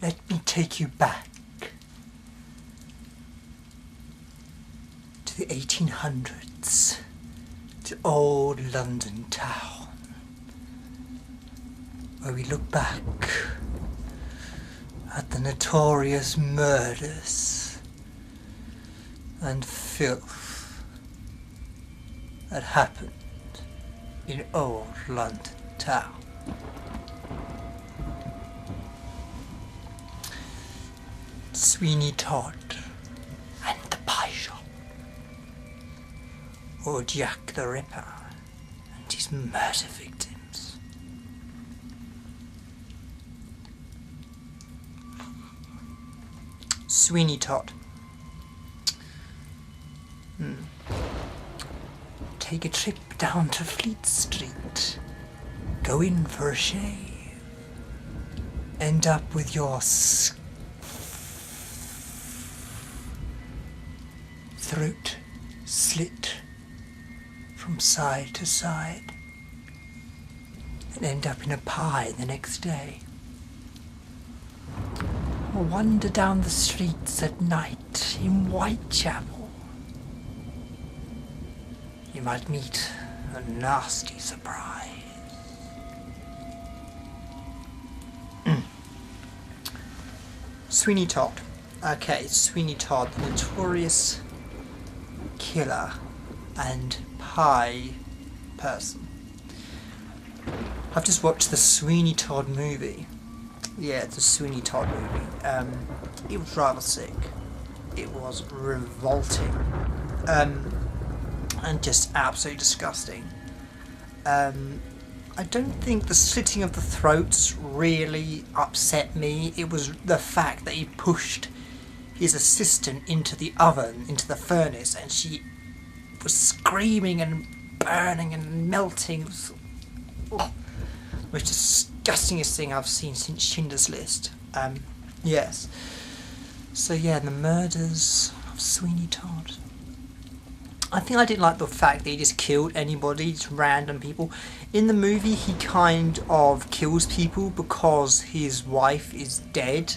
Let me take you back to the 1800s, to old London town, where we look back at the notorious murders and filth that happened in old London town. Sweeny Todd and the Pie Shop, or Jack the Ripper and his murder victims. Sweeny Todd. Take a trip down to Fleet Street, go in for a shave, end up with your throat slit from side to side, and end up in a pie the next day. Or wander down the streets at night in Whitechapel. You might meet a nasty surprise. Sweeny Todd. Okay, Sweeny Todd, the notorious killer and pie person. I've just watched the Sweeny Todd movie. Yeah, the Sweeny Todd movie. It was rather sick. It was revolting. And just absolutely disgusting. I don't think the slitting of the throats really upset me. It was the fact that he pushed his assistant into the oven, into the furnace, and she was screaming and burning and melting. It was the most disgustingest thing I've seen since Schindler's List. Yes. So yeah, the murders of Sweeny Todd. I think I didn't like the fact that he just killed anybody, just random people. In the movie, he kind of kills people because his wife is dead.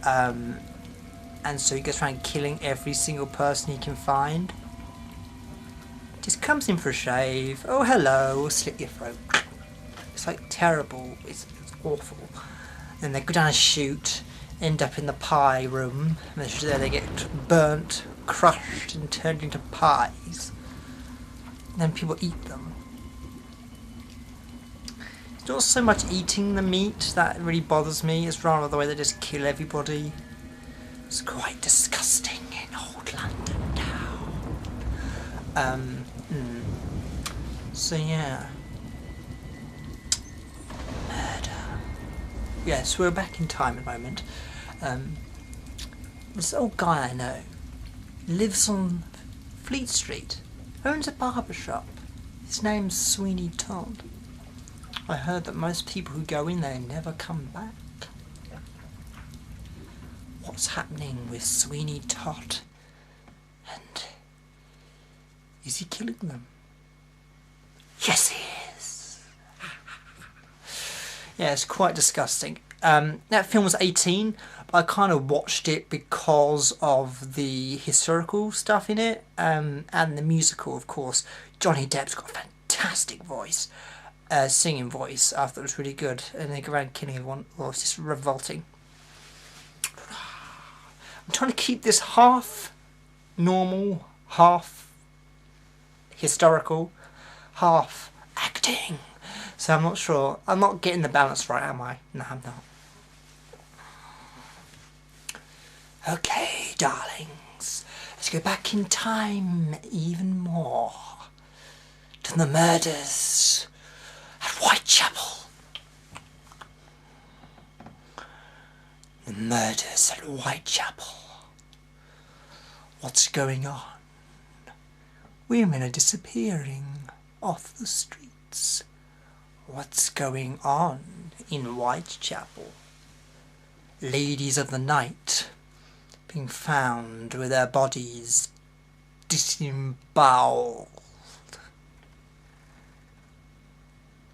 And so he goes around killing every single person he can find. Just comes in for a shave. Oh, hello, slit your throat. It's like terrible. It's awful. Then they go down and shoot, end up in the pie room. And there they get burnt, crushed and turned into pies. And then people eat them. It's not so much eating the meat that really bothers me. It's rather the way they just kill everybody. It's quite disgusting in old London town. So yeah. Murder. Yes, we're back in time at the moment. This old guy I know lives on Fleet Street, owns a barber shop. His name's Sweeny Todd. I heard that most people who go in there never come back. What's happening with Sweeny Todd? And is he killing them? Yes, he is. Yeah, it's quite disgusting. That film was 18, but I kind of watched it because of the historical stuff in it, and the musical, of course. Johnny Depp's got a fantastic voice, singing voice. I thought it was really good, and they go around killing everyone. Oh, it's just revolting. I'm trying to keep this half normal, half historical, half acting. So I'm not sure. I'm not getting the balance right, am I? No, I'm not. Okay, darlings. Let's go back in time even more. To the murders at Whitechapel. The murders at Whitechapel. What's going on? Women are disappearing off the streets. What's going on in Whitechapel? Ladies of the night being found with their bodies disemboweled.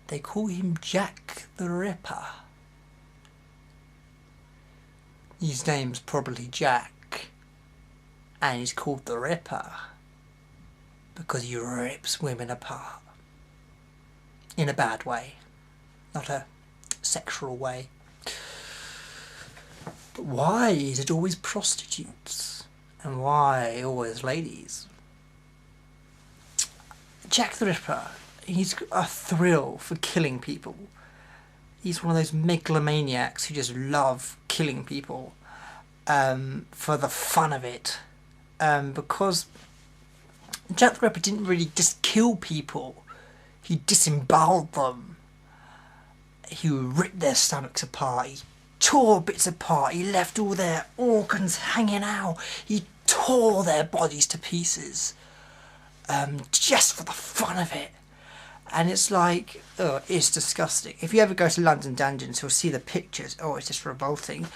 They call him Jack the Ripper. His name's probably Jack, and he's called the Ripper because he rips women apart. In a bad way, not a sexual way. But why is it always prostitutes? And why always ladies? Jack the Ripper, he's got a thrill for killing people. He's one of those megalomaniacs who just love killing people for the fun of it. Because Jack the Ripper didn't really just kill people, he disemboweled them. He ripped their stomachs apart, he tore bits apart, he left all their organs hanging out, he tore their bodies to pieces, just for the fun of it. And it's like, oh, it's disgusting. If you ever go to London dungeons, you'll see the pictures. Oh, it's just revolting.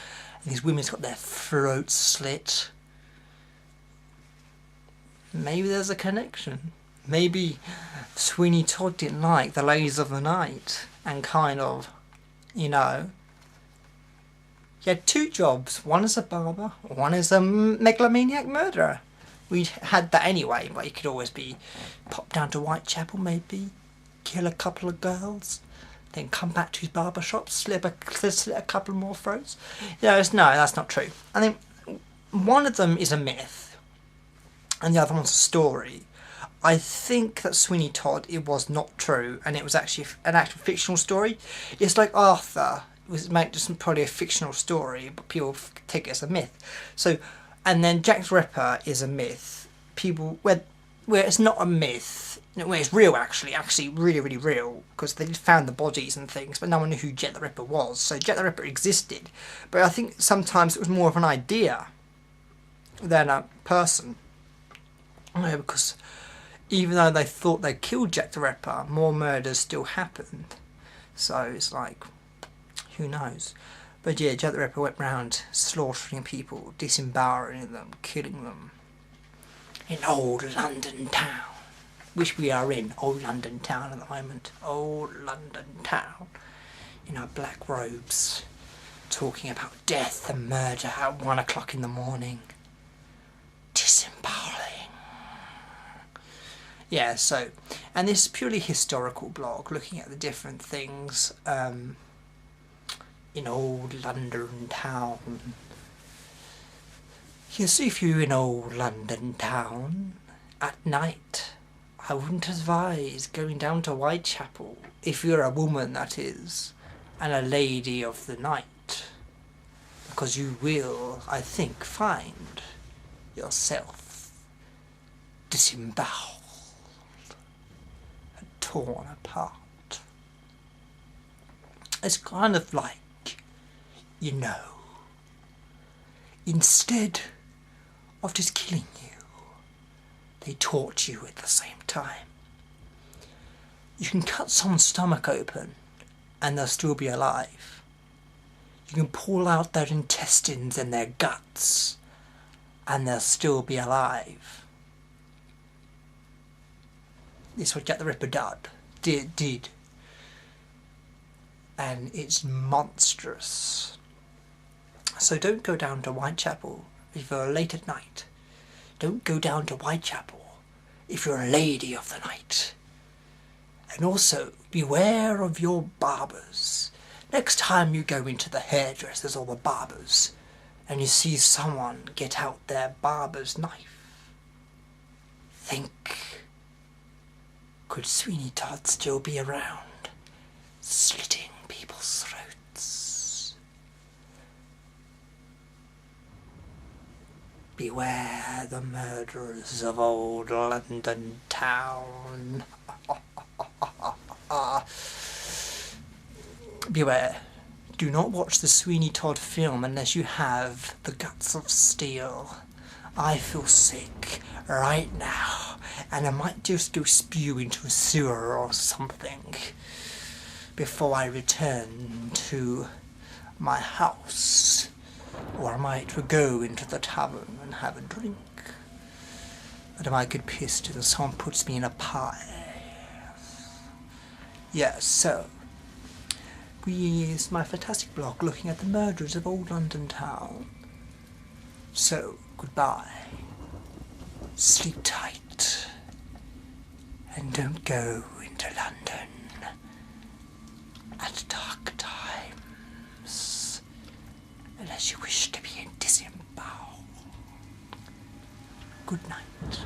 And these women's got their throats slit. Maybe there's a connection. Maybe Sweeny Todd didn't like the ladies of the night and kind of, you know, he had two jobs. One as a barber, one as a megalomaniac murderer. We had that anyway, but he could always be pop down to Whitechapel, maybe kill a couple of girls, then come back to his barber shop, slit a couple more throats. No, that's not true. I think one of them is a myth, and the other one's a story. I think that Sweeny Todd, it was not true, and it was actually an actual fictional story. It's like Arthur. It was just probably a fictional story, but people take it as a myth. So, and then Jack the Ripper is a myth. People where it's not a myth, where it's real actually really, really real, because they found the bodies and things, but no one knew who Jack the Ripper was. So Jack the Ripper existed, but I think sometimes it was more of an idea than a person. Because even though they thought they killed Jack the Ripper, more murders still happened. So it's like, who knows? But yeah, Jack the Ripper went round slaughtering people, disembowering them, killing them. In old London town. Which we are in, old London town at the moment. Old London town. In our black robes. Talking about death and murder at 1 o'clock in the morning. Disemboweling. Yeah, so, and this is purely historical blog, looking at the different things in old London town. Yes, if you're in old London town at night, I wouldn't advise going down to Whitechapel, if you're a woman that is, and a lady of the night, because you will, I think, find yourself disemboweled. Torn apart. It's kind of like, you know, instead of just killing you, they torture you at the same time. You can cut someone's stomach open and they'll still be alive. You can pull out their intestines and their guts and they'll still be alive. This is what Jack the Ripper did. And it's monstrous. So don't go down to Whitechapel if you're late at night. Don't go down to Whitechapel if you're a lady of the night. And also, beware of your barbers. Next time you go into the hairdressers or the barbers and you see someone get out their barber's knife, think, could Sweeny Todd still be around, slitting people's throats? Beware the murderers of old London town. Beware. Do not watch the Sweeny Todd film unless you have the guts of steel. I feel sick right now, and I might just go spew into a sewer or something before I return to my house. Or I might go into the tavern and have a drink. But I might get pissed and someone puts me in a pie. Yeah, so it's my fantastic blog looking at the murders of old London town. So, goodbye. Sleep tight. And don't go into London at dark times, unless you wish to be in disembowel. Good night.